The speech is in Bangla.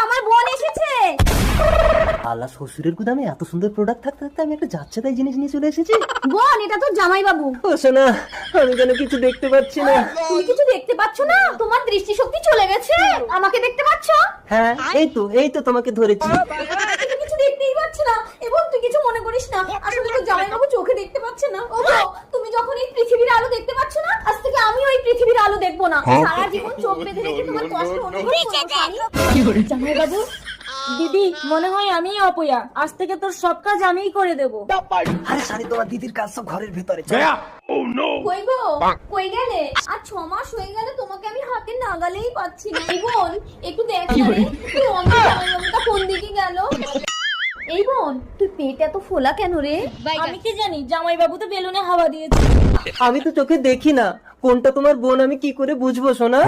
আমার বোন এসেছে। আল্লাহ, শ্বশুরের গুদামে এত সুন্দর প্রোডাক্ট থাকতে থাকতে আমি একটা যাচ্ছেতাই জিনিস নিয়ে চলে এসেছি। বোন, এটা তো জামাই বাবু। ও সোনা, আমি যেন কিছু দেখতে পাচ্ছি না। তুমি কিছু দেখতে পাচ্ছ না? তোমার দৃষ্টিশক্তি চলে গেছে। আমাকে দেখতে পাচ্ছ? হ্যাঁ, এই তো তোমাকে ধরেছি। তুমি কিছু দেখতেই পাচ্ছ না। এবং তুই কিছু মনে করিস না, আসলে তো জামাই বাবু চোখে দেখতে পাচ্ছে না। ওগো, তুমি যখন এই পৃথিবীর আলো দেখতে পাচ্ছ না, আজ থেকে আমিও এই পৃথিবীর আলো দেখবো না। সারা জীবন চোখ বেঁধে রেখে তোমার কষ্ট অনুভব করব। জামাই বাবু, দিদি মনে হয় আমিই অপয়া। আজ থেকে তোর সব কাজ আমিই করে দেবো। আরে সারি, তোমার দিদির কাজ সব ঘরের ভেতরে। কই গো, কই গেলে? আর 6 মাস হয়ে গেল তোমাকে আমি হাতে নাগালেই পাচ্ছি না। এই বোন, একটু দেখ না রে, তুই অন্য জামাইবাবুটা কোন দিকে গেল? এই বোন, তুই পেট এত ফোলা কেন রে? আমি কি জানি, জামাইবাবু তো বেলুনে হাওয়া দিয়েছে। আমি তো চোখে দেখি না, কোনটা তোমার বোন আমি কি করে বুঝবো সোনা?